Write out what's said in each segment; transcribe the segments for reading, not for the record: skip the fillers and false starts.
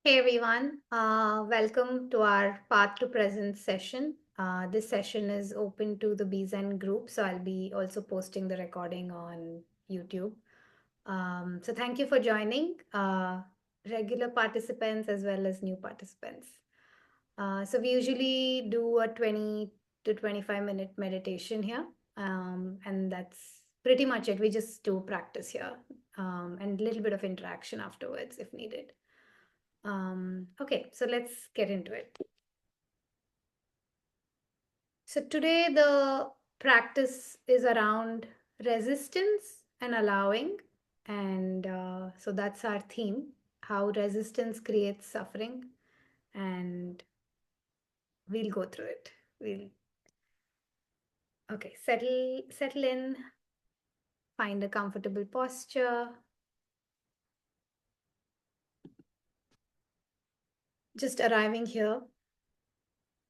Hey everyone, welcome to our Path to Present session. This session is open to the BZen group, so I'll be also posting the recording on YouTube. So thank you for joining, regular participants as well as new participants. So we usually do a 20 to 25-minute meditation here, and that's pretty much it. We just do practice here and a little bit of interaction afterwards if needed. Okay, so let's get into it. So today the practice is around resistance and allowing. And so that's our theme, how resistance creates suffering. And we'll go through it. Okay, settle in, find a comfortable posture. Just arriving here,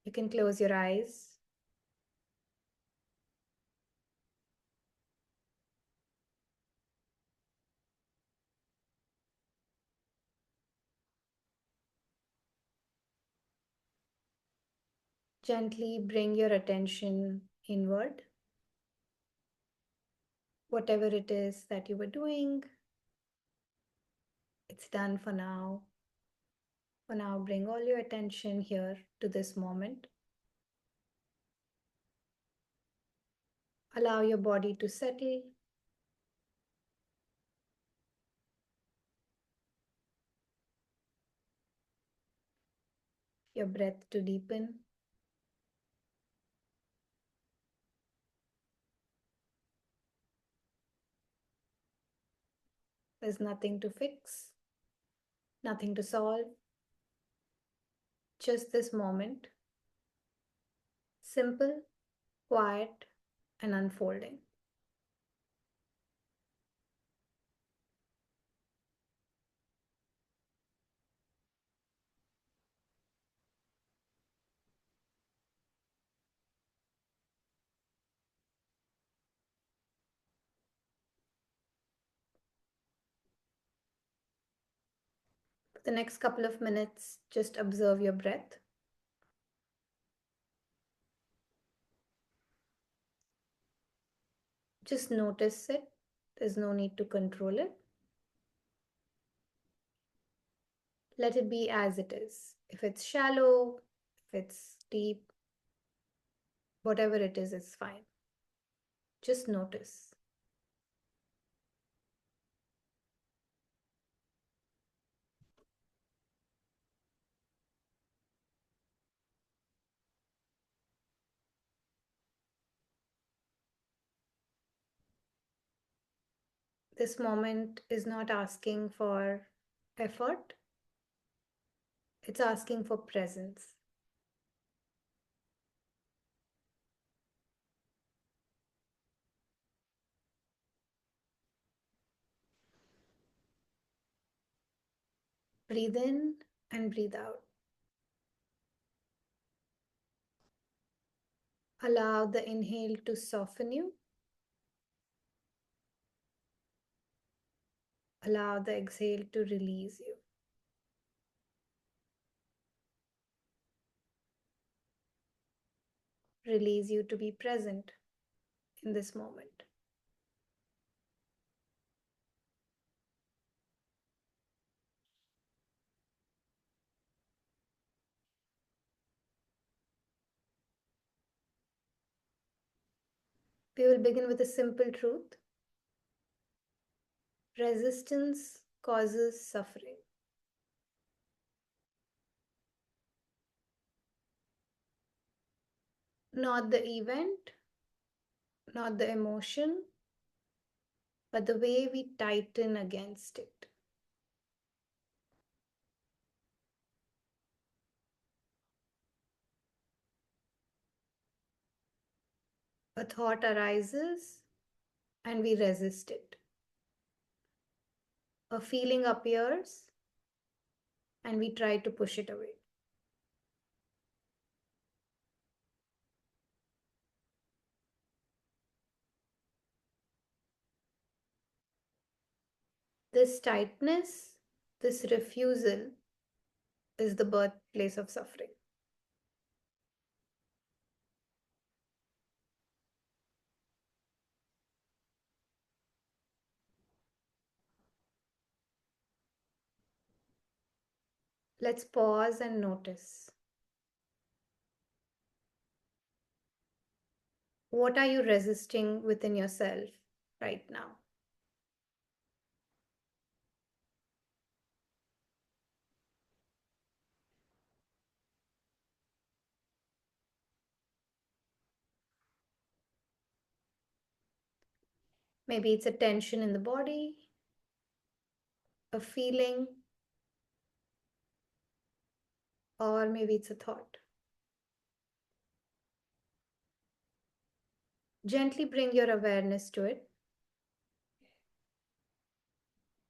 you can close your eyes. Gently bring your attention inward. Whatever it is that you were doing, it's done for now. For now, bring all your attention here to this moment. Allow your body to settle, your breath to deepen. There's nothing to fix, nothing to solve, just this moment. Simple, quiet, and unfolding. For the next couple of minutes, just observe your breath. Just notice it. There's no need to control it. Let it be as it is. If it's shallow, if it's deep, whatever it is, it's fine. Just notice. This moment is not asking for effort, it's asking for presence. Breathe in and breathe out. Allow the inhale to soften you. Allow the exhale to release you. Release you to be present in this moment. We will begin with a simple truth. Resistance causes suffering. Not the event, not the emotion, but the way we tighten against it. A thought arises and we resist it. A feeling appears and we try to push it away. This tightness, this refusal is the birthplace of suffering. Let's pause and notice. What are you resisting within yourself right now? Maybe it's a tension in the body, a feeling, or maybe it's a thought. Gently bring your awareness to it.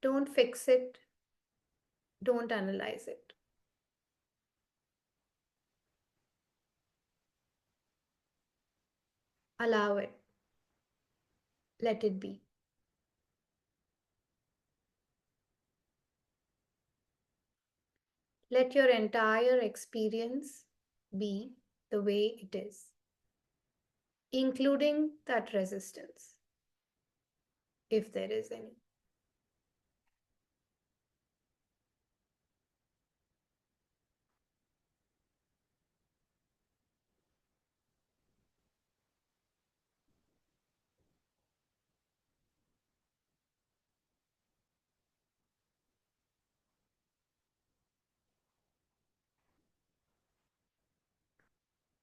Don't fix it, don't analyze it. Allow it, let it be. Let your entire experience be the way it is, including that resistance, if there is any.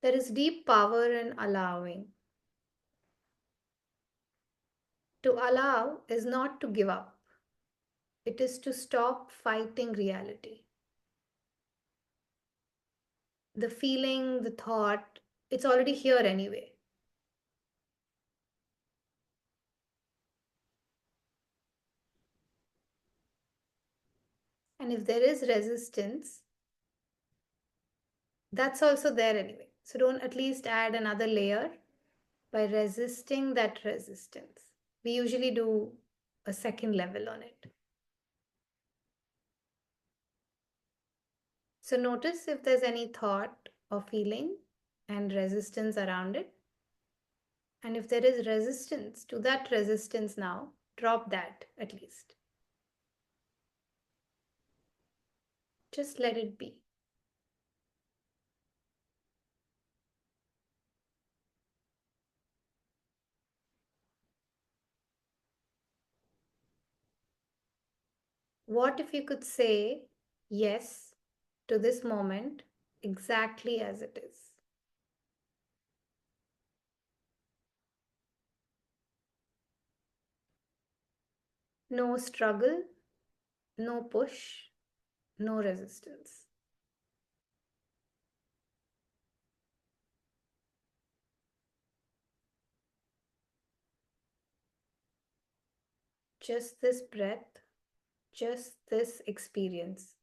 There is deep power in allowing. To allow is not to give up, it is to stop fighting reality. The feeling, the thought, it's already here anyway. And if there is resistance, that's also there anyway. So don't at least add another layer by resisting that resistance. We usually do a second level on it. So notice if there's any thought or feeling and resistance around it. And if there is resistance to that resistance now, drop that at least. Just let it be. What if you could say yes to this moment exactly as it is? No struggle, no push, no resistance. Just this breath, just this experience.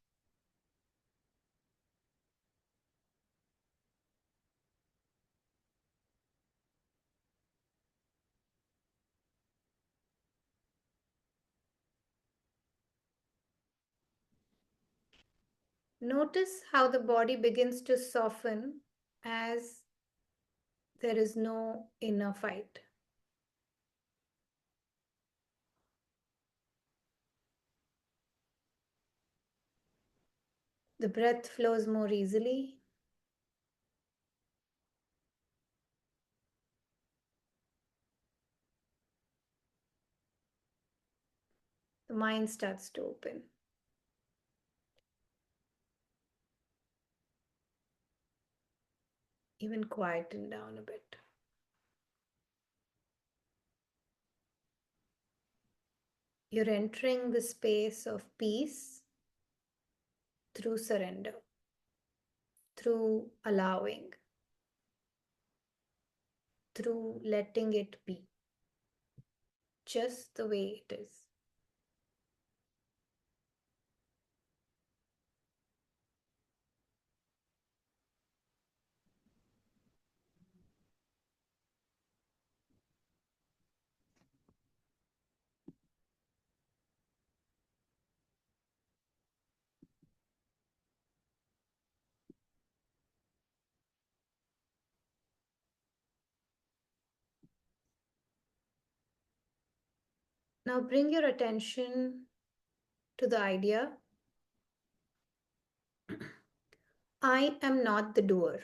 Notice how the body begins to soften as there is no inner fight. The breath flows more easily. The mind starts to open. Even quieten down a bit. You're entering the space of peace through surrender, through allowing, through letting it be just the way it is. Now bring your attention to the idea I am not the doer.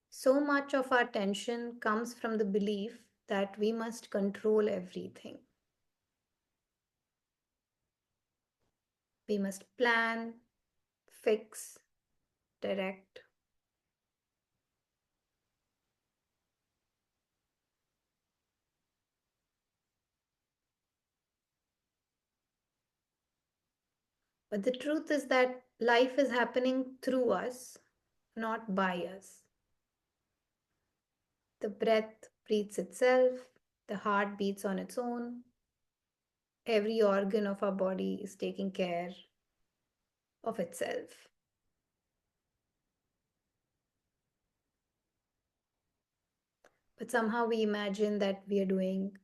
So much of our tension comes from the belief that we must control everything. We must plan, fix, direct. But the truth is that life is happening through us, not by us. The breath breathes itself, the heart beats on its own, every organ of our body is taking care of itself. But somehow we imagine that we are doing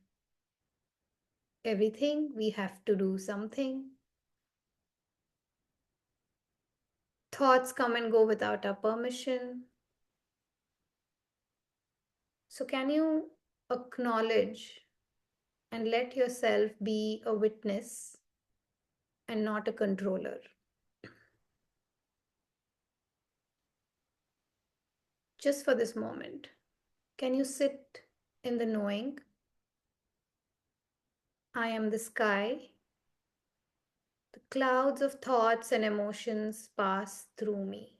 everything, we have to do something. Thoughts come and go without our permission. So, can you acknowledge and let yourself be a witness and not a controller? Just for this moment, can you sit in the knowing I am the sky? The clouds of thoughts and emotions pass through me.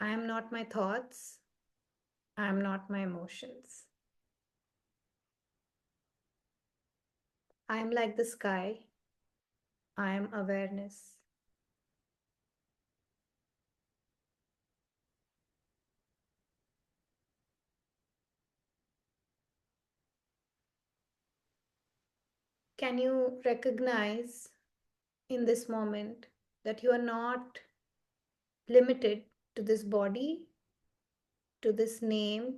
I am not my thoughts. I am not my emotions. I am like the sky. I am awareness. Can you recognize in this moment that you are not limited to this body, to this name,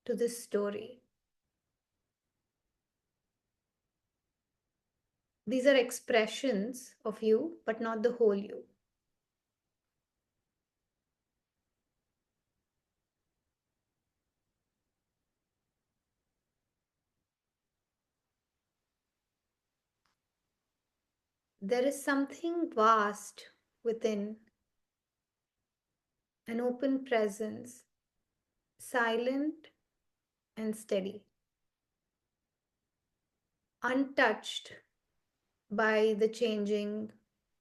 to this story? These are expressions of you, but not the whole you. There is something vast within, an open presence, silent and steady, untouched by the changing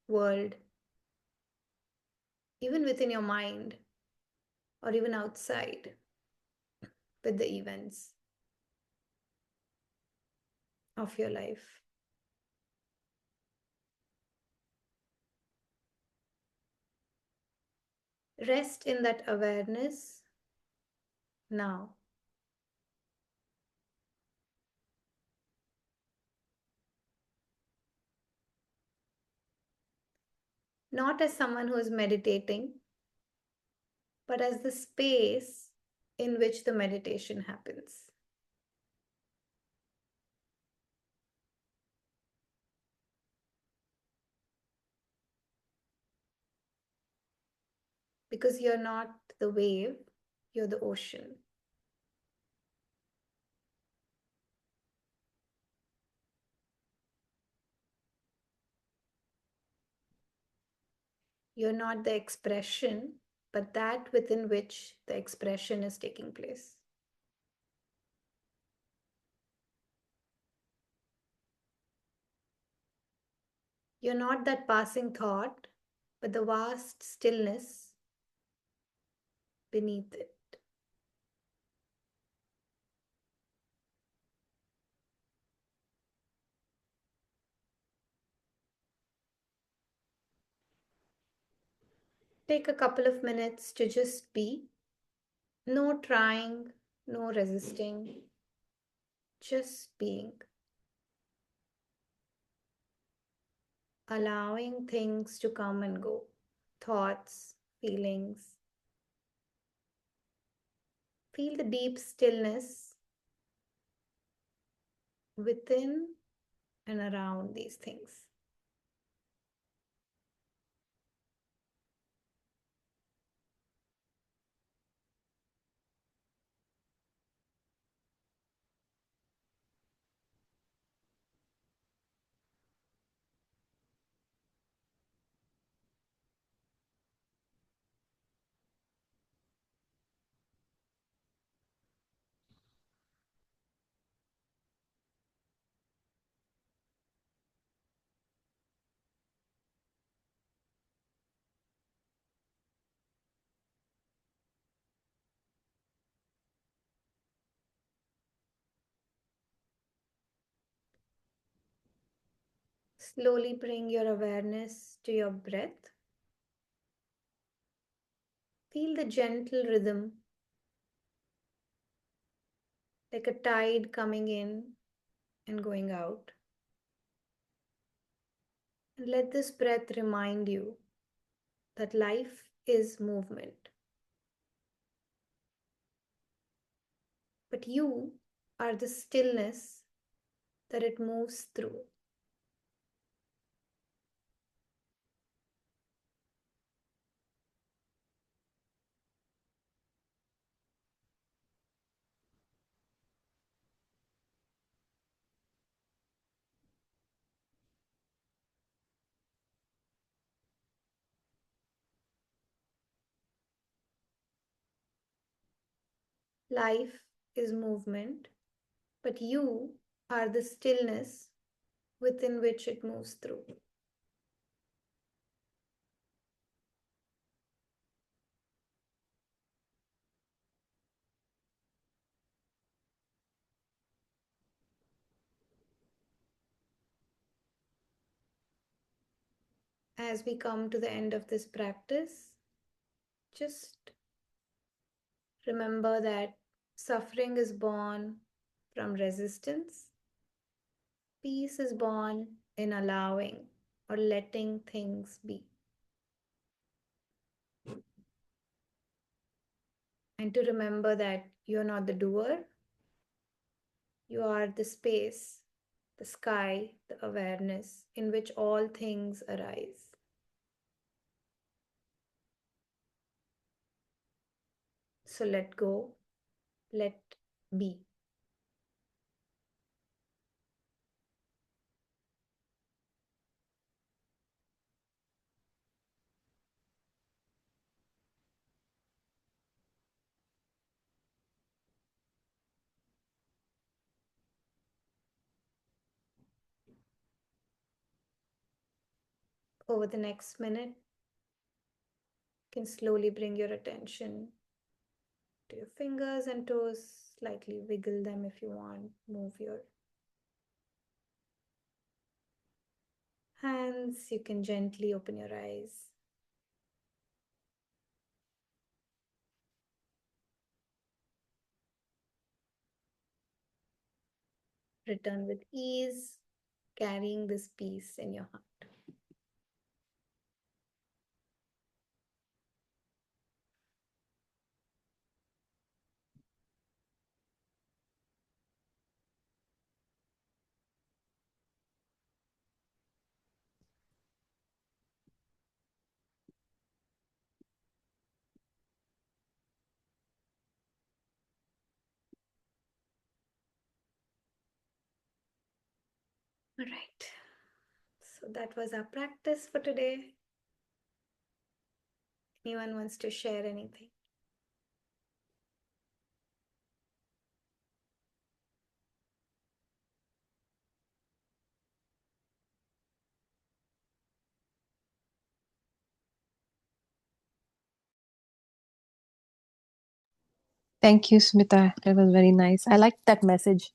world, even within your mind or even outside with the events of your life. Rest in that awareness now. Not as someone who is meditating, but as the space in which the meditation happens. Because you're not the wave, you're the ocean. You're not the expression, but that within which the expression is taking place. You're not that passing thought, but the vast stillness beneath it. Take a couple of minutes to just be. No trying, no resisting, just being. allowing things to come and go, thoughts, feelings. Feel the deep stillness within and around these things. Slowly bring your awareness to your breath. Feel the gentle rhythm, like a tide coming in and going out. And let this breath remind you that life is movement, but you are the stillness that it moves through. Life is movement, but you are the stillness within which it moves through. As we come to the end of this practice, just remember that suffering is born from resistance, peace is born in allowing or letting things be. And to remember that you're not the doer, you are the space, the sky, the awareness in which all things arise. So let go, let be. Over the next minute, you can slowly bring your attention to your fingers and toes, slightly wiggle them if you want, move your hands, you can gently open your eyes. Return with ease, carrying this peace in your heart. All right. So that was our practice for today. Anyone wants to share anything? Thank you, Smita. That was very nice. I liked that message.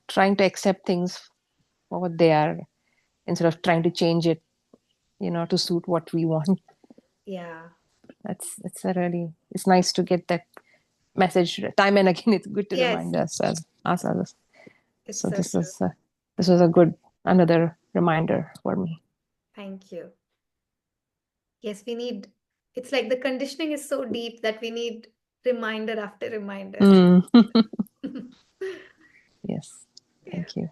Trying to accept things for what they are instead of trying to change it, to suit what we want. Yeah. It's nice to get that message time and again. It's good to Yes, remind ourselves. it's So so true. this was a good another reminder for me. Thank you. Yes, we need, it's like the conditioning is so deep that we need reminder after reminder. Mm. Yes. Yeah. Thank you.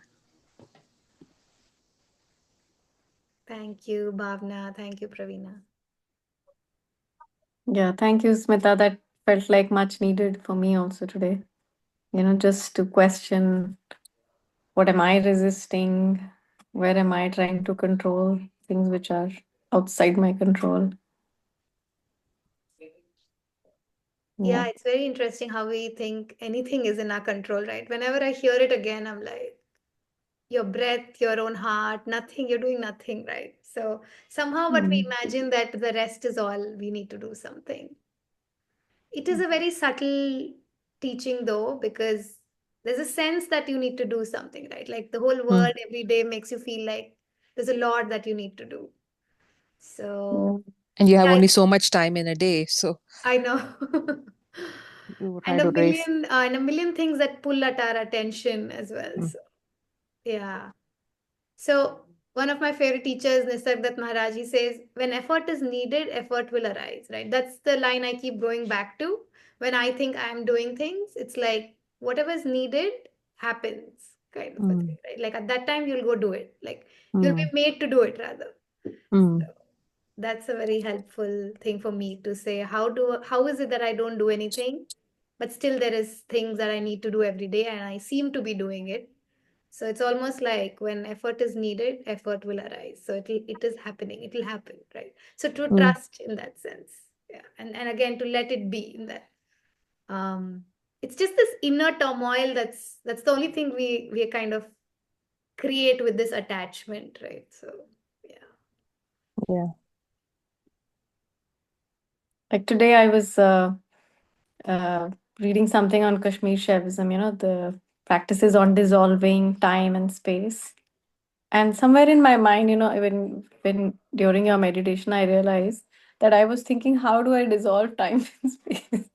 Thank you, Bhavna. Thank you, Pravina. Yeah, thank you, Smita. That felt like much needed for me also today. Just to question, what am I resisting? Where am I trying to control things which are outside my control? Yeah, Yeah. it's very interesting how we think anything is in our control, right? Whenever I hear it again, I'm like, your breath, your own heart, nothing, you're doing nothing, right? So somehow, but we Mm. imagine that the rest is all we need to do something. It is a very subtle teaching, though, because there's a sense that you need to do something, right? Like the whole Mm. world every day makes you feel like there's a lot that you need to do. So, Yeah. And you have yeah, only so much time in a day, so I know. you try And to race. a million things that pull at our attention as well. Mm. So, yeah. So one of my favorite teachers, Nisargdat Maharaj, he says, when effort is needed, effort will arise, right? That's the line I keep going back to. When I think I'm doing things, it's like whatever is needed happens, kind of a thing, Mm. right? Like at that time, you'll go do it. Like you'll be Mm. made to do it rather. So Mm. that's a very helpful thing for me to say. How is it that I don't do anything, but still there is things that I need to do every day, and I seem to be doing it. So it's almost like when effort is needed, effort will arise. So it is happening. It will happen, right? So to Mm. trust in that sense, yeah, and again to let it be in that. It's just this inner turmoil that's the only thing we kind of create with this attachment, right? So yeah. Yeah. Like today, I was uh, reading something on Kashmir Shaivism, the practices on dissolving time and space. And somewhere in my mind, when during your meditation, I realized that I was thinking, how do I dissolve time and space?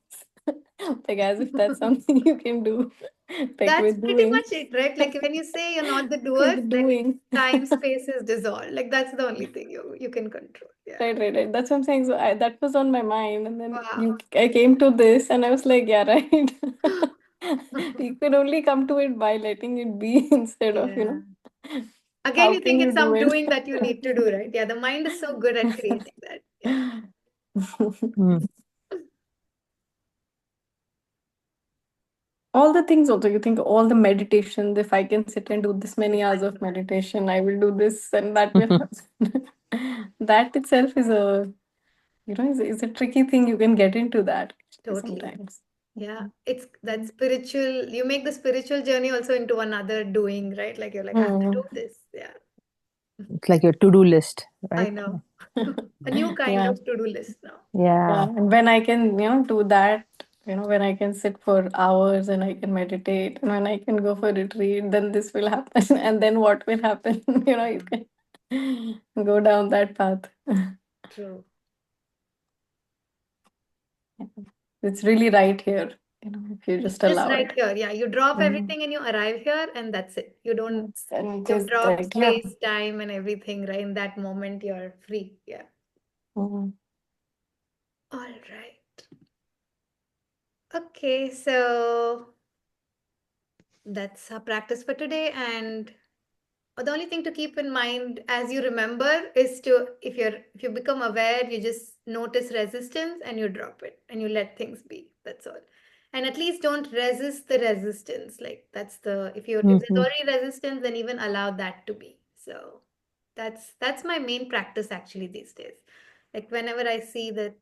Like as if that's something you can do, like That's with pretty doing, much it, right? Like when you say you're not the doer, with then doing. time space is dissolved. Like that's the only thing you can control. Yeah. Right, right, right. That's what I'm saying. So that was on my mind, and then Wow. I came to this, and I was like, yeah, right. You can only come to it by letting it be instead of, Yeah. Again, how you can think you it's do some it? doing that you need to do, right? Yeah, the mind is so good at creating that. Yeah. Mm. All the things also, you think all the meditations, if I can sit and do this many hours of meditation, I will do this and that will happen. That itself is is a tricky thing. You can get into that Totally. sometimes. Yeah. It's that spiritual, you make the spiritual journey also into another doing, right? Like you're like, I have to do Mm. this. Yeah. It's like your to-do list, I right? know. A new kind Yeah. of to-do list now. Yeah, Yeah. and when I can, do that, when I can sit for hours and I can meditate, and when I can go for retreat, then this will happen. And then what will happen? You Mm, can go down that path. true. It's really right here, if you It's just just allow right it. here. Yeah. You drop Mm. everything and you arrive here, and that's it. Yes, and it You is drop right here. space, time, and everything, right? In that moment, you're free. Yeah. Mm. All right. Okay. So that's our practice for today. And the only thing to keep in mind as you remember is to, if you become aware, you just notice resistance and you drop it and you let things be. That's all. And at least don't resist the resistance. Like that's the, if there's Mm-hmm. already resistance, then even allow that to be. So that's my main practice actually these days. Like whenever I see that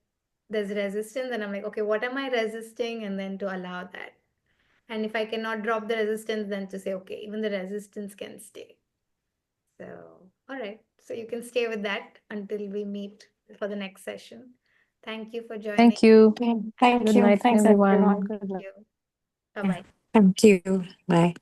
there's resistance, and I'm like, okay, what am I resisting? And then to allow that. And if I cannot drop the resistance, then to say, okay, even the resistance can stay. So, all right. So you can stay with that until we meet for the next session. Thank you for joining. Thank you. Okay. Thank Good you. night, Thanks, everyone. everyone. Good Thank luck. you. Bye bye. Thank you. Bye.